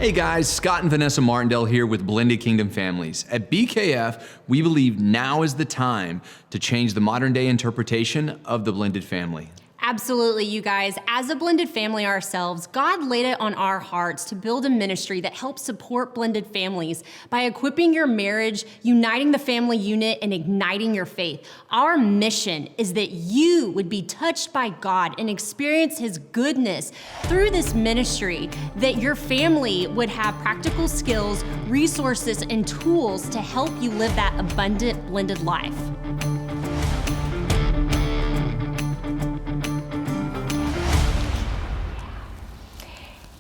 Hey guys, Scott and Vanessa Martindale here with Blended Kingdom Families. At BKF, we believe now is the time to change the modern day interpretation of the blended family. Absolutely, you guys. As a blended family ourselves, God laid it on our hearts to build a ministry that helps support blended families by equipping your marriage, uniting the family unit, and igniting your faith. Our mission is that you would be touched by God and experience His goodness through this ministry, that your family would have practical skills, resources, and tools to help you live that abundant blended life.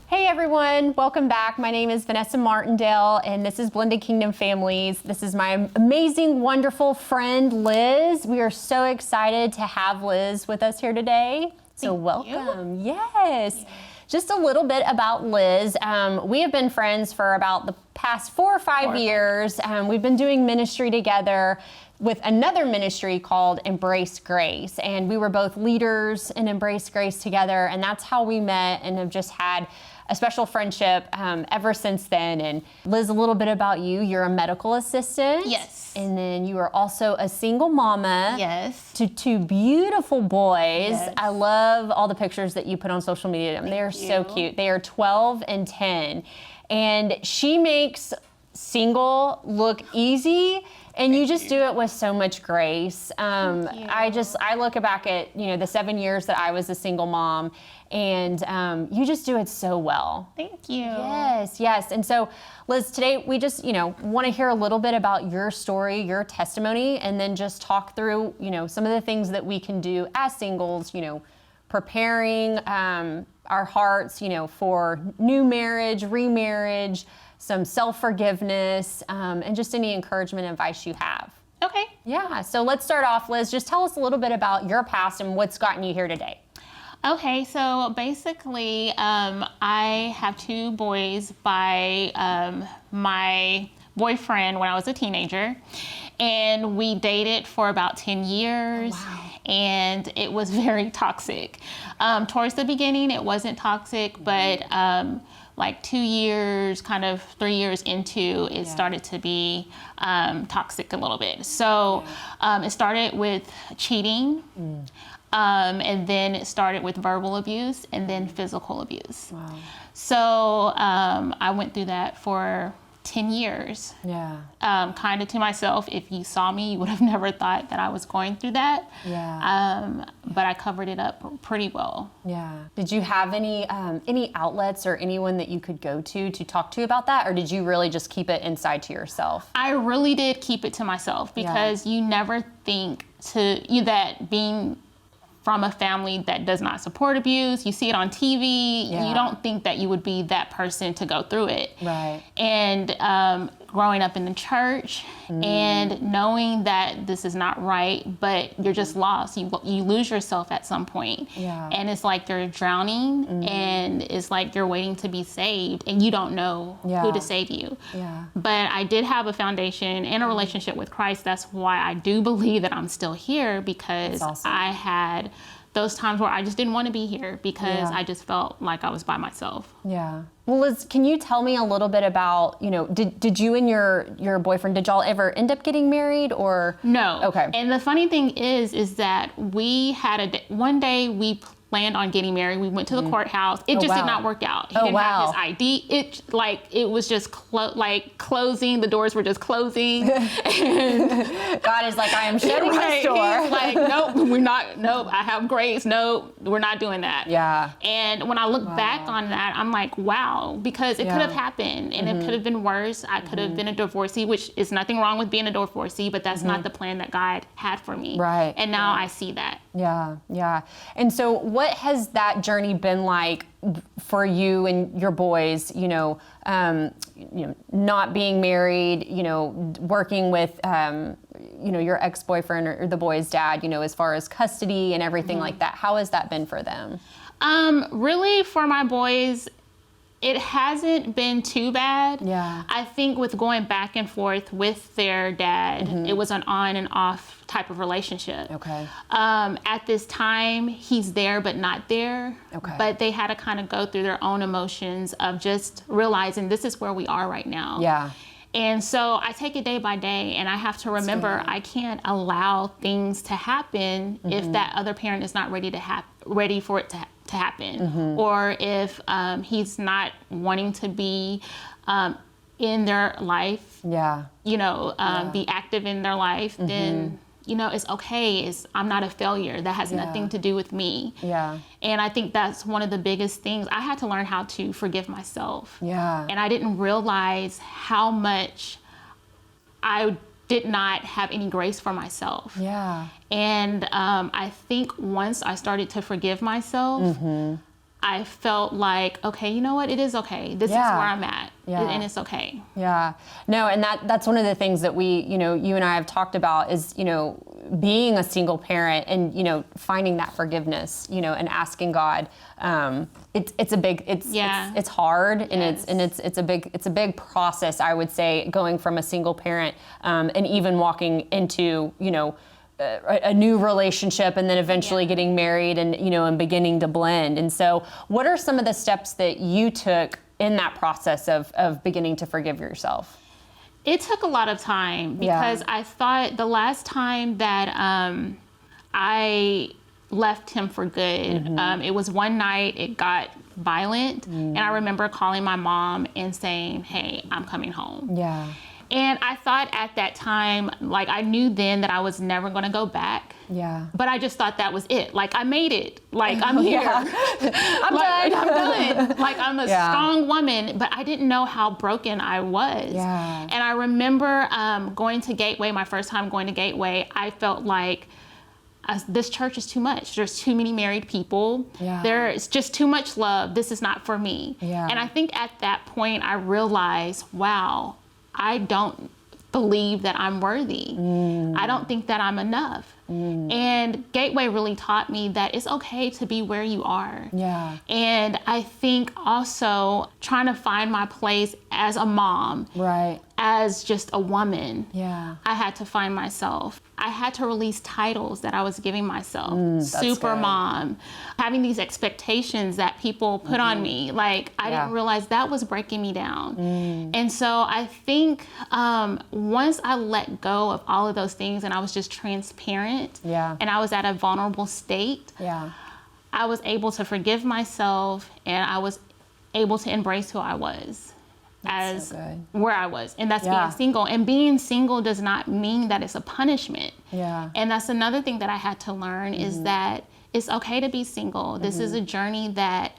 Hey everyone, welcome back. My name is Vanessa Martindale and this is Blended Kingdom Families. This is my amazing, wonderful friend, Liz. We are so excited to have Liz with us here today. So welcome. Yes. Just a little bit about Liz. We have been friends for about the past 4 or 5 years. We've been doing ministry together with another ministry called Embrace Grace. And we were both leaders in Embrace Grace together. And that's how we met and have just had a special friendship ever since then. And Liz, a little bit about you. You're a medical assistant. Yes. And then you are also a single mama. Yes. To 2 beautiful boys. Yes. I love all the pictures that you put on social media. They are so cute. They are 12 and 10. And she makes single look easy. And you just do it with so much grace. I look back at, the 7 years that I was a single mom, and you just do it so well. Thank you. Yes. And so, Liz, today we just, want to hear a little bit about your story, your testimony, and then just talk through, some of the things that we can do as singles, preparing our hearts, for new marriage, remarriage, some self-forgiveness, and just any encouragement and advice you have. Okay. Yeah, so let's start off, Liz. Just tell us a little bit about your past and what's gotten you here today. Okay, so basically, I have 2 boys by my boyfriend when I was a teenager, and we dated for about 10 years. Wow. And it was very toxic. Towards the beginning, it wasn't toxic, but like 2 years, kind of 3 years into, it started to be toxic a little bit. So it started with cheating, and then it started with verbal abuse, and then physical abuse. Wow. So I went through that for 10 years. Yeah. Kind of to myself, if you saw me, you would have never thought that I was going through that. Yeah. But I covered it up pretty well. Yeah. Did you have any outlets or anyone that you could go to talk to about that? Or did you really just keep it inside to yourself? I really did keep it to myself because you never think that being from a family that does not support abuse, you see it on TV, you don't think that you would be that person to go through it. Right. And growing up in the church and knowing that this is not right, but you're just lost. You lose yourself at some point. Yeah. And it's like you're drowning and it's like you're waiting to be saved and you don't know who to save you. Yeah. But I did have a foundation and a relationship with Christ. That's why I do believe that I'm still here, because I had those times where I just didn't want to be here because I just felt like I was by myself. Yeah. Well, Liz, can you tell me a little bit about, did you and your boyfriend, did y'all ever end up getting married or? No. Okay. And the funny thing is that we had one day we planned on getting married. We went to the courthouse. It just did not work out. He didn't have his ID. It was just closing. The doors were just closing. And God is like, I am shutting this door. He's like, nope, we're not. Nope, I have grace. Nope, we're not doing that. Yeah. And when I look back on that, I'm like, wow, because it could have happened and it could have been worse. I could have been a divorcee, which is nothing wrong with being a divorcee, but that's not the plan that God had for me. Right. And now I see that. Yeah. And so what has that journey been like for you and your boys, not being married, working with, your ex-boyfriend or the boy's dad, as far as custody and everything like that? How has that been for them? Really for my boys, It hasn't been too bad. Yeah. I think with going back and forth with their dad, it was an on and off type of relationship. Okay. At this time, he's there but not there. Okay. But they had to kind of go through their own emotions of just realizing this is where we are right now. Yeah. And so I take it day by day, and I have to remember I can't allow things to happen if that other parent is not ready for it to happen, or if he's not wanting to be in their life. Yeah. Be active in their life. Then it's okay. I'm not a failure. That has nothing to do with me. Yeah. And I think that's one of the biggest things. I had to learn how to forgive myself. Yeah. And I didn't realize how much I did not have any grace for myself. Yeah. And I think once I started to forgive myself, I felt like, okay, you know what? It is okay. This is where I'm at. Yeah. And it's okay. Yeah. No, and that's one of the things that we, you and I have talked about is, being a single parent and, finding that forgiveness, and asking God. It's a big, it's hard, and it's a big process, I would say, going from a single parent and even walking into, a new relationship, and then eventually getting married, and and beginning to blend. And so, what are some of the steps that you took in that process of beginning to forgive yourself? It took a lot of time because I thought the last time that I left him for good, it was one night. It got violent, and I remember calling my mom and saying, "Hey, I'm coming home." Yeah. And I thought at that time, like, I knew then that I was never going to go back. Yeah. But I just thought that was it. Like, I made it. Like, I'm here. I'm done. I'm done. Like, I'm a strong woman, but I didn't know how broken I was. Yeah. And I remember going to Gateway, my first time going to Gateway, I felt like this church is too much. There's too many married people. Yeah. There's just too much love. This is not for me. Yeah. And I think at that point, I realized, wow, I don't believe that I'm worthy. I don't think that I'm enough. And Gateway really taught me that it's okay to be where you are. Yeah. And I think also trying to find my place as a mom, Right. as just a woman, Yeah. I had to find myself. I had to release titles that I was giving myself. That's Super good. mom, having these expectations that people put on me. Like, I didn't realize that was breaking me down. And so I think once I let go of all of those things and I was just transparent, and I was at a vulnerable state, I was able to forgive myself, and I was able to embrace who I was. As where I was, and that's being single. And being single does not mean that it's a punishment. Yeah. And that's another thing that I had to learn is that it's okay to be single. This is a journey that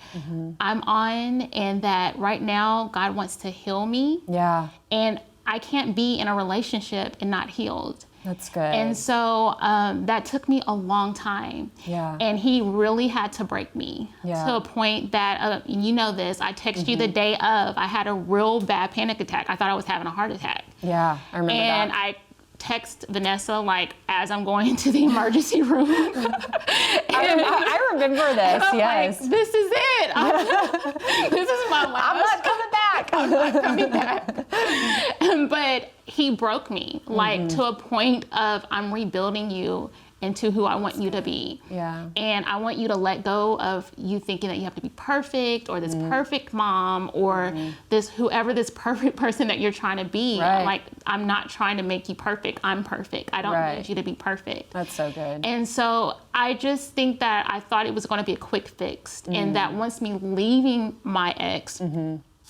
I'm on, and that right now God wants to heal me. Yeah. And I can't be in a relationship and not healed. That's good. And so that took me a long time. Yeah. And he really had to break me to a point that, you know this, I texted you the day of, I had a real bad panic attack. I thought I was having a heart attack. Yeah, I remember that. And I text Vanessa, like, as I'm going to the emergency room. I remember this, yes. Like, this is it. This is my last. I'm not coming back. I'm not coming back. But he broke me, like, to a point of, I'm rebuilding you into who I want you to be. Yeah. And I want you to let go of you thinking that you have to be perfect, or this perfect mom, or whoever this perfect person that you're trying to be. Right. Like, I'm not trying to make you perfect. I'm perfect. I don't need you to be perfect. That's so good. And so I just think that I thought it was going to be a quick fix, and that once me leaving my ex,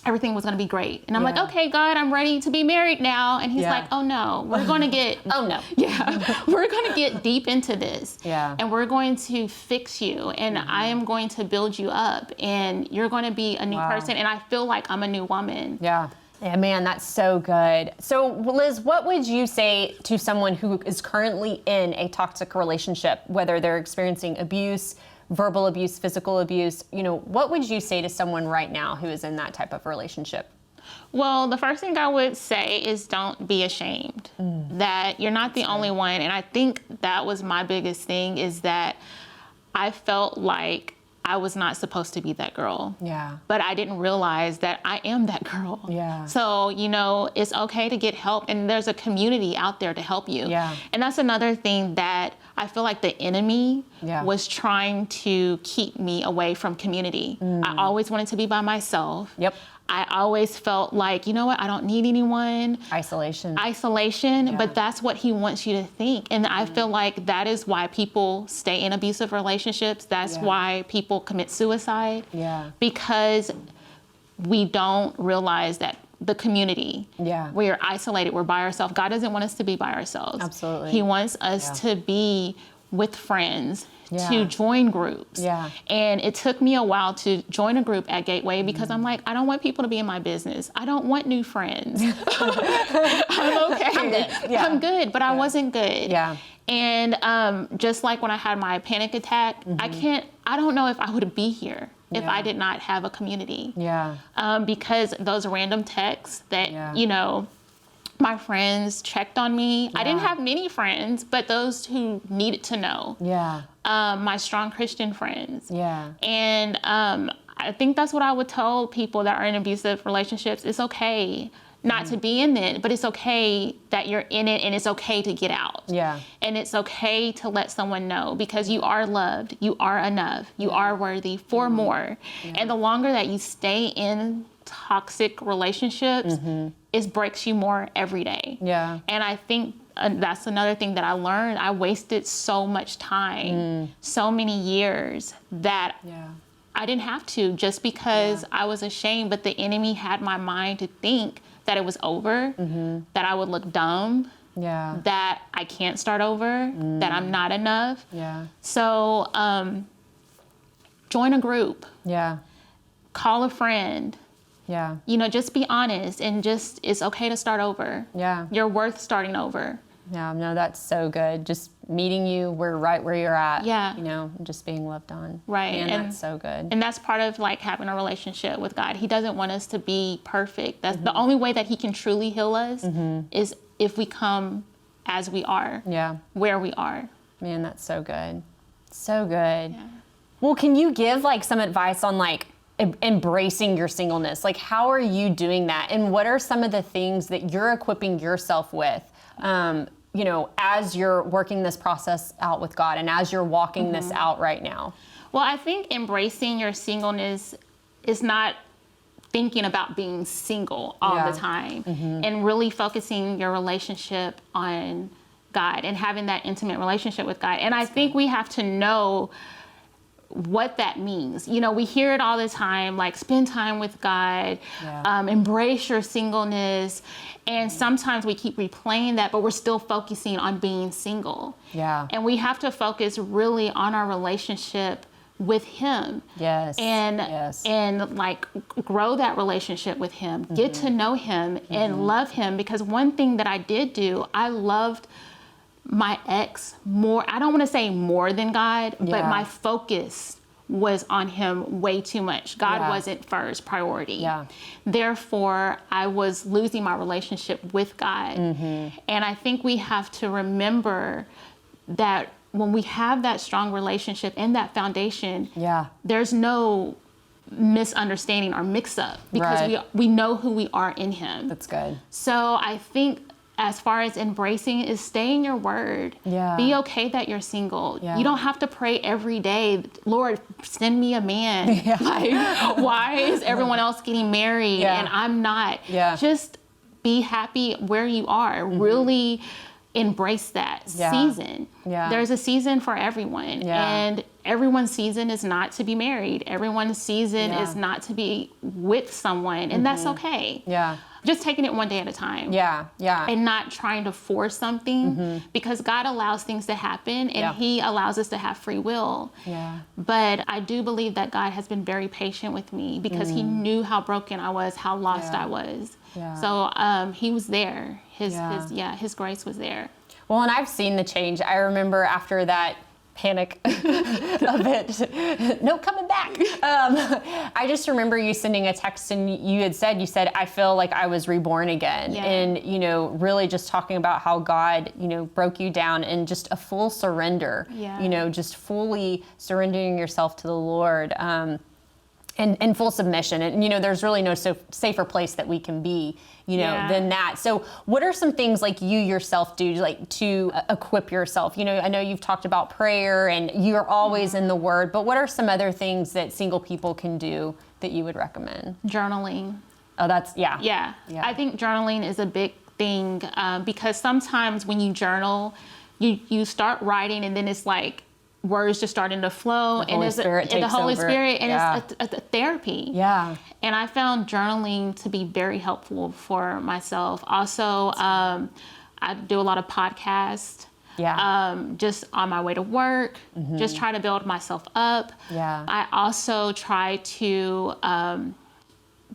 everything was going to be great. And I'm like, okay, God, I'm ready to be married now. And he's like, oh no, we're going to get, we're going to get deep into this. Yeah. And we're going to fix you. And I am going to build you up. And you're going to be a new person. And I feel like I'm a new woman. Yeah. Yeah, man, that's so good. So, Liz, what would you say to someone who is currently in a toxic relationship, whether they're experiencing abuse, verbal abuse, physical abuse? What would you say to someone right now who is in that type of relationship? Well, the first thing I would say is don't be ashamed that you're not the only one. And I think that was my biggest thing, is that I felt like I was not supposed to be that girl. Yeah. But I didn't realize that I am that girl. Yeah. So, it's okay to get help, and there's a community out there to help you. Yeah. And that's another thing that I feel like the enemy was trying to keep me away from community. I always wanted to be by myself. Yep. I always felt like, you know what, I don't need anyone. Isolation, But that's what he wants you to think. And I feel like that is why people stay in abusive relationships. That's why people commit suicide. Yeah. Because we don't realize that the community, we are isolated, we're by ourselves. God doesn't want us to be by ourselves. Absolutely. He wants us to be with friends, to join groups. And it took me a while to join a group at Gateway because I'm like, I don't want people to be in my business. I don't want new friends. I'm okay. I'm good. I'm good, but I wasn't good. Yeah. And just like when I had my panic attack, I don't know if I would be here if I did not have a community. Yeah. Because those random texts that, my friends checked on me. I didn't have many friends, but those who needed to know. Yeah. My strong Christian friends. Yeah. And I think that's what I would tell people that are in abusive relationships. It's okay not to be in it, but it's okay that you're in it, and it's okay to get out. Yeah. And it's okay to let someone know, because you are loved, you are enough, you are worthy for more. And the longer that you stay in toxic relationships, it breaks you more every day. Yeah. And I think that's another thing that I learned. I wasted so much time, so many years that I didn't have to, just because I was ashamed. But the enemy had my mind to think that it was over, that I would look dumb, that I can't start over, that I'm not enough. So join a group. Call a friend. Just be honest, and it's okay to start over. You're worth starting over. Yeah, no, that's so good. Just meeting you right where you're at. Yeah. Just being loved on. Right. And that's so good. And that's part of like having a relationship with God. He doesn't want us to be perfect. That's the only way that he can truly heal us is if we come as we are. Where we are. Man, that's so good. So good. Yeah. Well, can you give like some advice on like embracing your singleness? Like, how are you doing that? And what are some of the things that you're equipping yourself with, as you're working this process out with God and as you're walking this out right now? Well, I think embracing your singleness is not thinking about being single all the time and really focusing your relationship on God and having that intimate relationship with God. And I think we have to know what that means. We hear it all the time, like spend time with God, embrace your singleness. And sometimes we keep replaying that, but we're still focusing on being single. And we have to focus really on our relationship with him. And like grow that relationship with him, get to know him and love him. Because one thing that I did do, I loved my ex more. I don't want to say more than God, but my focus was on him way too much. God wasn't first priority. Therefore, I was losing my relationship with God. And I think we have to remember that when we have that strong relationship and that foundation, there's no misunderstanding or mix up, because we know who we are in him. That's good. So I think as far as embracing is stay in your word. Be okay that you're single. You don't have to pray every day, Lord, send me a man. Like, why is everyone else getting married and I'm not? Just be happy where you are. Really embrace that season. There's a season for everyone. And everyone's season is not to be married. Everyone's season is not to be with someone. And that's okay. Just taking it one day at a time. And not trying to force something, because God allows things to happen and he allows us to have free will. But I do believe that God has been very patient with me, because he knew how broken I was, how lost I was. So he was there. His grace was there. Well, and I've seen the change. I remember after that panic of it. No coming back. I just remember you sending a text and you said, I feel like I was reborn again. Yeah. And, really just talking about how God, broke you down and just a full surrender, Yeah. just fully surrendering yourself to the Lord. And full submission. And, there's really no safer place that we can be, than that. So what are some things like you yourself do, like to equip yourself? I know you've talked about prayer and you're always in the Word, but what are some other things that single people can do that you would recommend? Journaling. Oh, that's, yeah. Yeah. I think journaling is a big thing because sometimes when you journal, you start writing and then it's like, words just starting to flow, and the Holy Spirit, and it's a therapy. Yeah. And I found journaling to be very helpful for myself. Also, I do a lot of podcasts. Yeah. Just on my way to work, just try to build myself up. Yeah. I also try to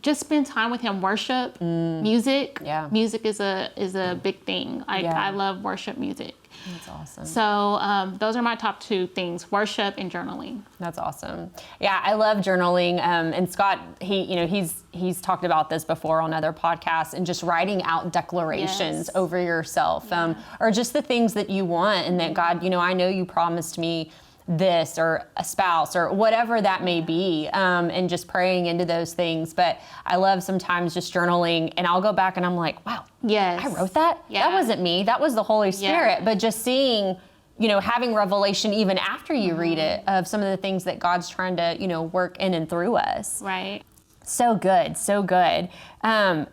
just spend time with Him. Worship, music. Yeah. Music is a big thing. I love worship music. That's awesome. So those are my top two things: worship and journaling. That's awesome. Yeah, I love journaling. And Scott, he's talked about this before on other podcasts, and just writing out declarations over yourself, or just the things that you want, and that God, I know you promised me this, or a spouse, or whatever that may be, and just praying into those things. But I love sometimes just journaling, and I'll go back and I'm like, wow, yes, I wrote that? Yeah. That wasn't me. That was the Holy Spirit. Yeah. But just seeing, having revelation even after you read it of some of the things that God's trying to, work in and through us. Right. So good, so good.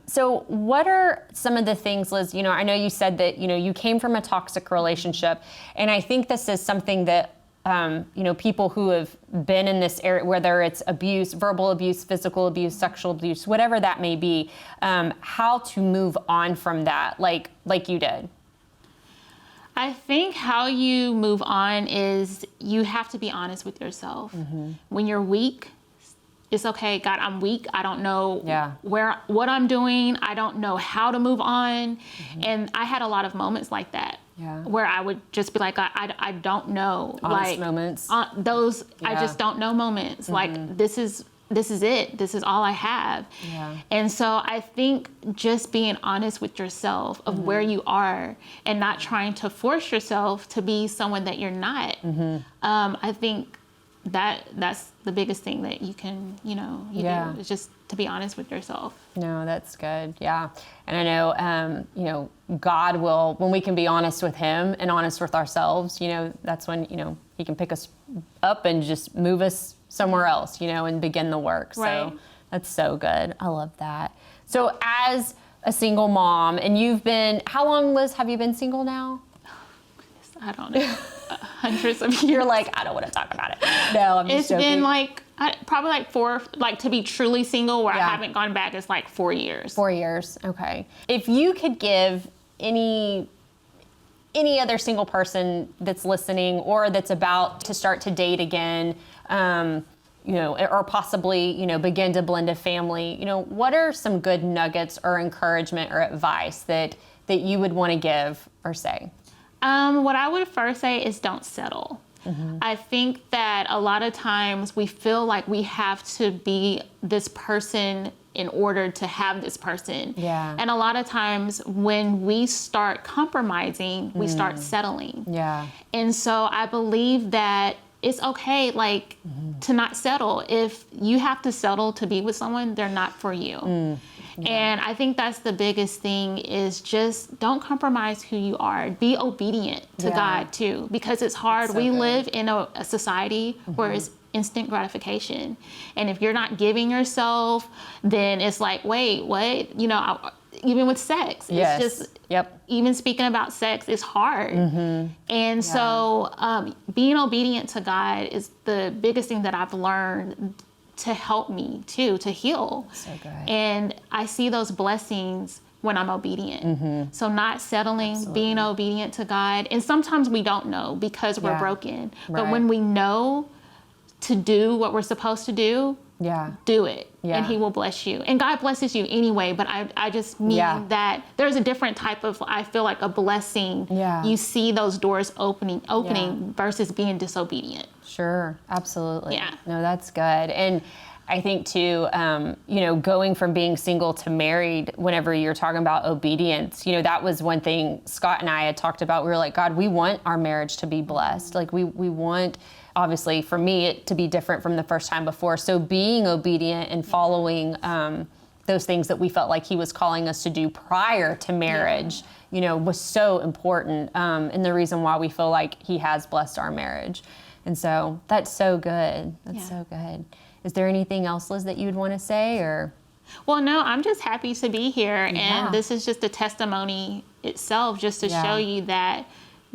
So what are some of the things, Liz, I know you said that, you came from a toxic relationship, and I think this is something that people who have been in this area, whether it's abuse, verbal abuse, physical abuse, sexual abuse, whatever that may be, how to move on from that, like you did. I think how you move on is you have to be honest with yourself. When you're weak, it's okay. God, I'm weak. I don't know what I'm doing. I don't know how to move on. And I had a lot of moments like that. Yeah. Where I would just be like, I don't know. Honest moments. I just don't know moments. Like, this is it. This is all I have. Yeah. And so I think just being honest with yourself of where you are and not trying to force yourself to be someone that you're not. I think that's the biggest thing that you can, do, is just to be honest with yourself. No, that's good. Yeah. And I know, God will, when we can be honest with Him and honest with ourselves, that's when, He can pick us up and just move us somewhere else, and begin the work. Right. So that's so good. I love that. So as a single mom, and how long, Liz, have you been single now? I don't know. Hundreds of years. You're like, I don't want to talk about it. No, I'm just joking. It's been like, probably like 4, like to be truly single where I haven't gone back, it's like 4 years. 4 years, okay. If you could give any other single person that's listening or that's about to start to date again, or possibly, begin to blend a family, what are some good nuggets or encouragement or advice that you would want to give or say? What I would first say is don't settle. I think that a lot of times we feel like we have to be this person in order to have this person. Yeah. And a lot of times when we start compromising, we start settling. Yeah. And so I believe that it's okay, to not settle. If you have to settle to be with someone, they're not for you. And I think that's the biggest thing is just don't compromise who you are. Be obedient to God too, because it's hard. We live in a society where it's instant gratification. And if you're not giving yourself, then it's like, wait, what? Even with sex, it's just, even speaking about sex is hard. And so being obedient to God is the biggest thing that I've learned to help me too, to heal. So good. And I see those blessings when I'm obedient. So not settling, being obedient to God. And sometimes we don't know because we're broken. But when we know to do what we're supposed to do, do it. and he will bless you. And God blesses you anyway, but I just mean that there's a different type of, I feel like, a blessing. You see those doors opening versus being disobedient. Sure, absolutely. Yeah. No, that's good. And I think too, going from being single to married, whenever you're talking about obedience, that was one thing Scott and I had talked about. We were like, God, we want our marriage to be blessed. Like we want, obviously for me, it to be different from the first time before. So being obedient and following those things that we felt like he was calling us to do prior to marriage, was so important. And the reason why we feel like he has blessed our marriage. And so that's so good. That's so good. Is there anything else, Liz, that you'd want to say, or? Well, no, I'm just happy to be here. And this is just a testimony itself, just to show you that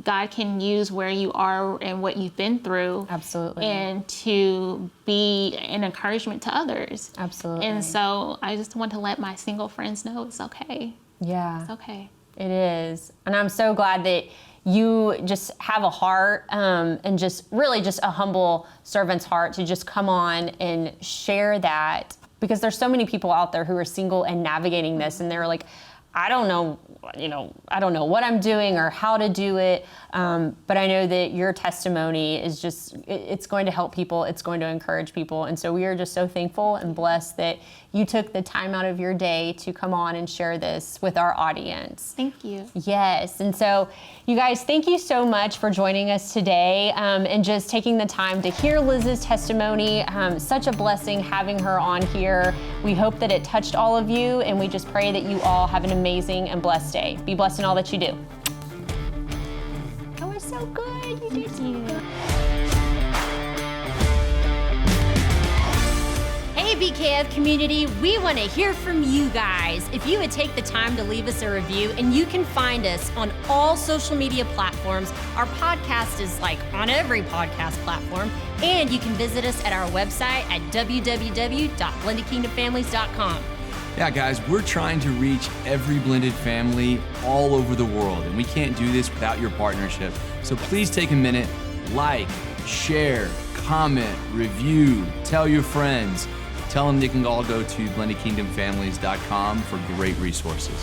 God can use where you are and what you've been through. Absolutely. And to be an encouragement to others. Absolutely. And so I just want to let my single friends know it's okay. Yeah. It's okay. It is. And I'm so glad that you just have a heart and just really just a humble servant's heart to just come on and share that, because there's so many people out there who are single and navigating this, and they're like, I don't know what I'm doing or how to do it. But I know that your testimony is just, it's going to help people. It's going to encourage people. And so we are just so thankful and blessed that you took the time out of your day to come on and share this with our audience. Thank you. Yes. And so you guys, thank you so much for joining us today and just taking the time to hear Liz's testimony. Such a blessing having her on here. We hope that it touched all of you, and we just pray that you all have an amazing and blessed day. Be blessed in all that you do. That was so good. You did so good. Hey BKF community, we want to hear from you guys. If you would take the time to leave us a review, and you can find us on all social media platforms. Our podcast is like on every podcast platform, and you can visit us at our website at www.blendedkingdomfamilies.com. Yeah, guys, we're trying to reach every blended family all over the world, and we can't do this without your partnership. So please take a minute, like, share, comment, review, tell your friends. Tell them they can all go to blendedkingdomfamilies.com for great resources.